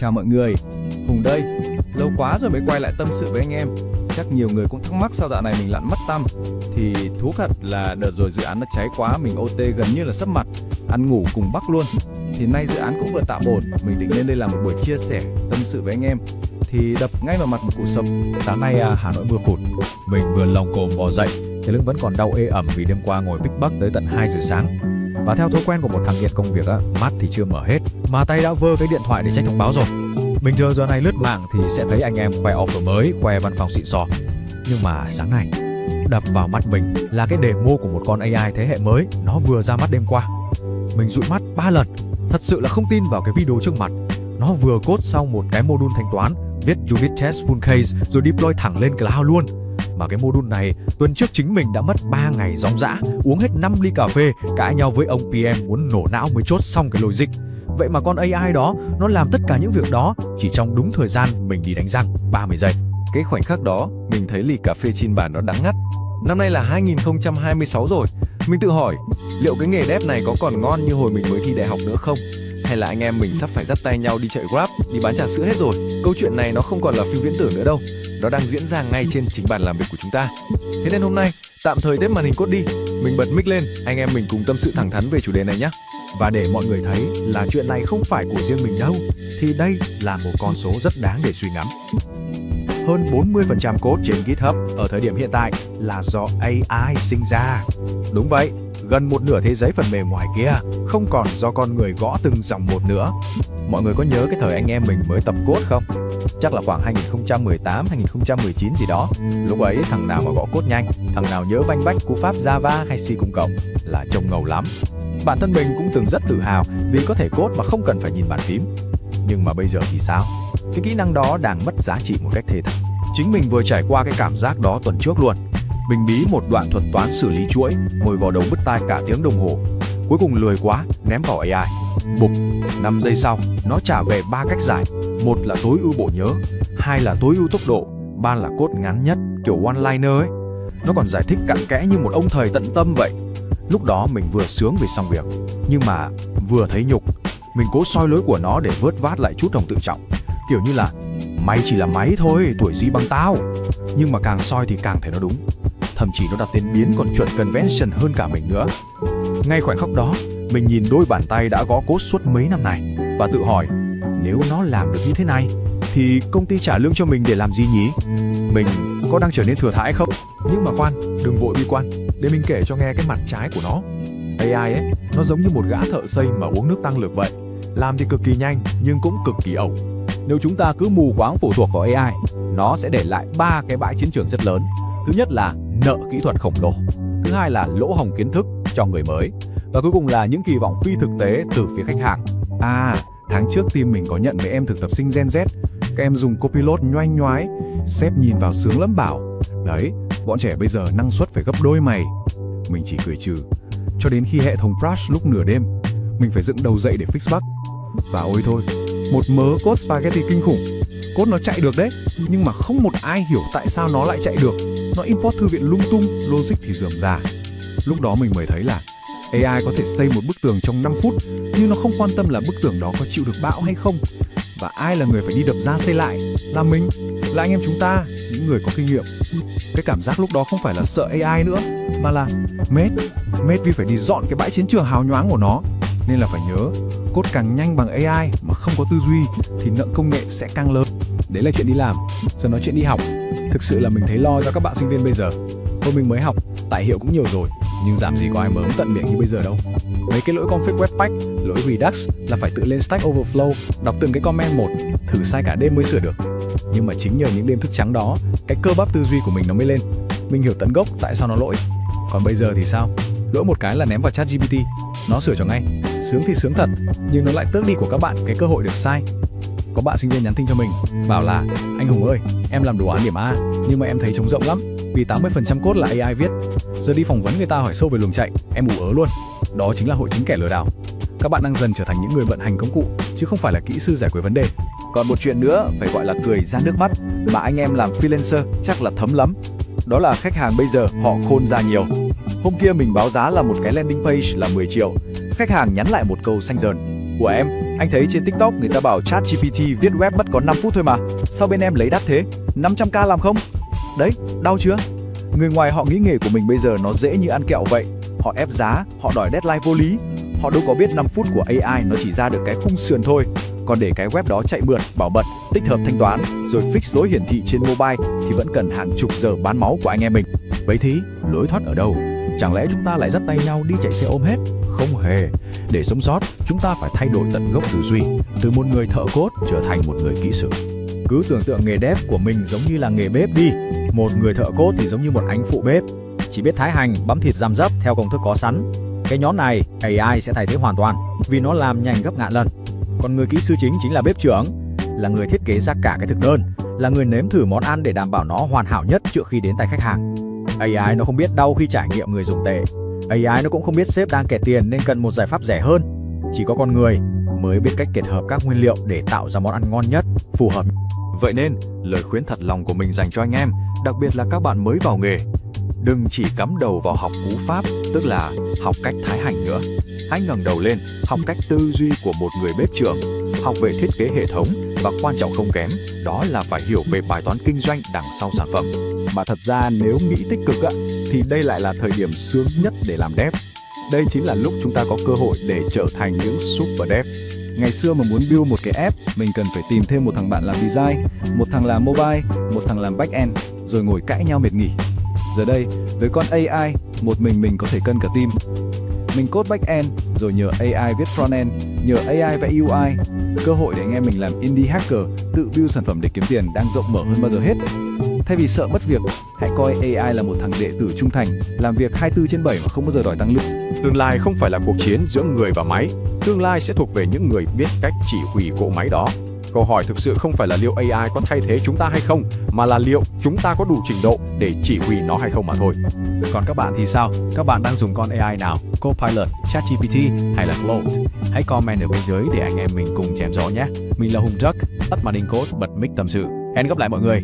Chào mọi người, Hùng đây. Lâu quá rồi mới quay lại tâm sự với anh em. Chắc nhiều người cũng thắc mắc sao dạo này mình lặn mất tăm. Thì thú thật là đợt rồi dự án nó cháy quá, mình OT gần như là sấp mặt, ăn ngủ cùng Bắc luôn. Thì nay dự án cũng vừa tạm ổn, mình định lên đây làm một buổi chia sẻ, tâm sự với anh em. Thì đập ngay vào mặt một cú sập. Sáng nay Hà Nội mưa phùn, mình vừa lồng cồm bò dậy, cái lưng vẫn còn đau ê ẩm vì đêm qua ngồi vích bắc tới tận 2 giờ sáng. Và theo thói quen của một thằng nghiện công việc mắt thì chưa mở hết, mà tay đã vơ cái điện thoại để check thông báo rồi. Bình thường giờ này lướt mạng thì sẽ thấy anh em khoe offer mới, khoe văn phòng xịn sò. Nhưng mà sáng nay, đập vào mắt mình là cái demo của một con AI thế hệ mới, nó vừa ra mắt đêm qua. Mình dụi mắt 3 lần, thật sự là không tin vào cái video trước mặt. Nó vừa code xong một cái module thanh toán, viết unit test full case rồi deploy thẳng lên cloud luôn. Mà cái module này, tuần trước chính mình đã mất 3 ngày ròng rã, uống hết 5 ly cà phê, cãi nhau với ông PM muốn nổ não mới chốt xong cái logic. Vậy mà con AI đó, nó làm tất cả những việc đó chỉ trong đúng thời gian mình đi đánh răng 30 giây. Cái khoảnh khắc đó, mình thấy ly cà phê trên bàn nó đắng ngắt. Năm nay là 2026 rồi. Mình tự hỏi, liệu cái nghề dev này có còn ngon như hồi mình mới thi đại học nữa không? Hay là anh em mình sắp phải dắt tay nhau đi chạy Grab, đi bán trà sữa hết rồi? Câu chuyện này nó không còn là phim viễn tưởng nữa đâu. Nó đang diễn ra ngay trên chính bàn làm việc của chúng ta. Thế nên hôm nay, tạm thời tép màn hình code đi. Mình bật mic lên, anh em mình cùng tâm sự thẳng thắn về chủ đề này nhé. Và để mọi người thấy là chuyện này không phải của riêng mình đâu, thì đây là một con số rất đáng để suy ngẫm. Hơn 40% code trên GitHub ở thời điểm hiện tại là do AI sinh ra. Đúng vậy, gần một nửa thế giới phần mềm ngoài kia không còn do con người gõ từng dòng một nữa. Mọi người có nhớ cái thời anh em mình mới tập code không? Chắc là khoảng 2018, 2019 gì đó. Lúc ấy thằng nào mà gõ code nhanh, thằng nào nhớ vanh vách cú pháp Java hay C cộng cộng là trông ngầu lắm. Bản thân mình cũng từng rất tự hào vì có thể code mà không cần phải nhìn bàn phím. Nhưng mà bây giờ thì sao? Cái kỹ năng đó đang mất giá trị một cách thê thảm. Chính mình vừa trải qua cái cảm giác đó tuần trước luôn. Mình bí một đoạn thuật toán xử lý chuỗi, ngồi vào đầu bứt tai cả tiếng đồng hồ. Cuối cùng lười quá, ném vào AI. Bụp, 5 giây sau, nó trả về 3 cách giải. Một là tối ưu bộ nhớ, hai là tối ưu tốc độ, ba là code ngắn nhất, kiểu one-liner ấy. Nó còn giải thích cặn kẽ như một ông thầy tận tâm vậy. Lúc đó mình vừa sướng vì xong việc, nhưng mà vừa thấy nhục. Mình cố soi lối của nó để vớt vát lại chút lòng tự trọng. Kiểu như là, mày chỉ là máy thôi, tuổi gì bằng tao. Nhưng mà càng soi thì càng thấy nó đúng. Thậm chí nó đặt tên biến còn chuẩn convention hơn cả mình nữa. Ngay khoảnh khắc đó, mình nhìn đôi bàn tay đã gõ code suốt mấy năm này và tự hỏi, nếu nó làm được như thế này thì công ty trả lương cho mình để làm gì nhỉ? Mình có đang trở nên thừa thãi không? Nhưng mà khoan, đừng vội bi quan, để mình kể cho nghe cái mặt trái của nó. AI ấy, nó giống như một gã thợ xây mà uống nước tăng lực vậy. Làm thì cực kỳ nhanh nhưng cũng cực kỳ ẩu. Nếu chúng ta cứ mù quáng phụ thuộc vào AI, nó sẽ để lại 3 cái bãi chiến trường rất lớn. Thứ nhất là nợ kỹ thuật khổng lồ. Thứ hai là lỗ hổng kiến thức cho người mới. Và cuối cùng là những kỳ vọng phi thực tế từ phía khách hàng. Tháng trước team mình có nhận mấy em thực tập sinh Gen Z. Các em dùng Copilot nhoanh nhoái, sếp nhìn vào sướng lắm bảo. Đấy, bọn trẻ bây giờ năng suất phải gấp đôi mày. Mình chỉ cười trừ. Cho đến khi hệ thống crash lúc nửa đêm, mình phải dựng đầu dậy để fix bug. Và ôi thôi, một mớ code spaghetti kinh khủng. Code nó chạy được đấy, nhưng mà không một ai hiểu tại sao nó lại chạy được. Nó import thư viện lung tung, logic thì rườm rà. Lúc đó mình mới thấy là AI có thể xây một bức tường trong 5 phút, nhưng nó không quan tâm là bức tường đó có chịu được bão hay không. Và ai là người phải đi đập ra xây lại? Là mình, là anh em chúng ta, những người có kinh nghiệm. Cái cảm giác lúc đó không phải là sợ AI nữa, mà là mệt vì phải đi dọn cái bãi chiến trường hào nhoáng của nó. Nên là phải nhớ, code càng nhanh bằng AI mà không có tư duy thì nợ công nghệ sẽ càng lớn. Đấy là chuyện đi làm, giờ nói chuyện đi học. Thực sự là mình thấy lo cho các bạn sinh viên bây giờ. Hồi mình mới học, tài hiệu cũng nhiều rồi, nhưng giảm gì có ai mớm tận miệng như bây giờ đâu. Mấy cái lỗi config webpack, lỗi Redux là phải tự lên Stack Overflow, đọc từng cái comment một, thử sai cả đêm mới sửa được. Nhưng mà chính nhờ những đêm thức trắng đó, cái cơ bắp tư duy của mình nó mới lên. Mình hiểu tận gốc tại sao nó lỗi. Còn bây giờ thì sao? Lỗi một cái là ném vào ChatGPT, nó sửa cho ngay. Sướng thì sướng thật, nhưng nó lại tước đi của các bạn cái cơ hội được sai. Có bạn sinh viên nhắn tin cho mình, bảo là anh Hùng ơi, em làm đồ án điểm A, nhưng mà em thấy trống rỗng lắm, vì 80% code là AI viết. Giờ đi phỏng vấn người ta hỏi sâu về luồng chạy, em ủ ớ luôn. Đó chính là hội chứng kẻ lừa đảo. Các bạn đang dần trở thành những người vận hành công cụ, chứ không phải là kỹ sư giải quyết vấn đề. Còn một chuyện nữa phải gọi là cười ra nước mắt, mà anh em làm freelancer chắc là thấm lắm. Đó là khách hàng bây giờ họ khôn ra nhiều. Hôm kia mình báo giá là một cái landing page là 10 triệu. Khách hàng nhắn lại một câu xanh dờn: của em, Anh thấy trên TikTok người ta bảo ChatGPT viết web mất có 5 phút thôi mà. Sao bên em lấy đắt thế? 500k làm không? Đấy, đau chưa? Người ngoài họ nghĩ nghề của mình bây giờ nó dễ như ăn kẹo vậy. Họ ép giá, họ đòi deadline vô lý. Họ đâu có biết 5 phút của AI nó chỉ ra được cái khung sườn thôi. Còn để cái web đó chạy mượt, bảo mật, tích hợp thanh toán, rồi fix lỗi hiển thị trên mobile thì vẫn cần hàng chục giờ bán máu của anh em mình. Vậy thì, lối thoát ở đâu? Chẳng lẽ chúng ta lại dắt tay nhau đi chạy xe ôm hết? Không hề. Để sống sót, chúng ta phải thay đổi tận gốc tư duy, từ một người thợ code trở thành một người kỹ sư. Cứ tưởng tượng nghề dev của mình giống như là nghề bếp đi. Một người thợ code thì giống như một anh phụ bếp, chỉ biết thái hành, băm thịt răm rắp theo công thức có sẵn. Cái nhóm này AI sẽ thay thế hoàn toàn vì nó làm nhanh gấp ngàn lần. Còn người kỹ sư chính là bếp trưởng, là người thiết kế ra cả cái thực đơn, là người nếm thử món ăn để đảm bảo nó hoàn hảo nhất trước khi đến tay khách hàng. AI nó không biết đau khi trải nghiệm người dùng tệ. AI nó cũng không biết sếp đang kẹt tiền nên cần một giải pháp rẻ hơn. Chỉ có con người mới biết cách kết hợp các nguyên liệu để tạo ra món ăn ngon nhất, phù hợp. Vậy nên, lời khuyên thật lòng của mình dành cho anh em, đặc biệt là các bạn mới vào nghề, đừng chỉ cắm đầu vào học cú pháp, tức là học cách thái hành nữa. Hãy ngẩng đầu lên, học cách tư duy của một người bếp trưởng, học về thiết kế hệ thống và quan trọng không kém, đó là phải hiểu về bài toán kinh doanh đằng sau sản phẩm. Mà thật ra nếu nghĩ tích cực thì đây lại là thời điểm sướng nhất để làm dev. Đây chính là lúc chúng ta có cơ hội để trở thành những super dev. Ngày xưa mà muốn build một cái app, mình cần phải tìm thêm một thằng bạn làm design, một thằng làm mobile, một thằng làm back-end, rồi ngồi cãi nhau mệt nghỉ. Giờ đây, với con AI, một mình có thể cân cả team. Mình code back-end, rồi nhờ AI viết front-end, nhờ AI vẽ UI. Cơ hội để anh em mình làm indie hacker, tự build sản phẩm để kiếm tiền đang rộng mở hơn bao giờ hết. Thay vì sợ mất việc, hãy coi AI là một thằng đệ tử trung thành, làm việc 24/7 mà không bao giờ đòi tăng lương. Tương lai không phải là cuộc chiến giữa người và máy, tương lai sẽ thuộc về những người biết cách chỉ huy cỗ máy đó. Câu hỏi thực sự không phải là liệu AI có thay thế chúng ta hay không, mà là liệu chúng ta có đủ trình độ để chỉ huy nó hay không mà thôi. Còn các bạn thì sao? Các bạn đang dùng con AI nào? Copilot, ChatGPT hay là Claude? Hãy comment ở bên dưới để anh em mình cùng chém gió nhé. Mình là Hùng Truck, tắt màn hình code, bật mic tâm sự. Hẹn gặp lại mọi người.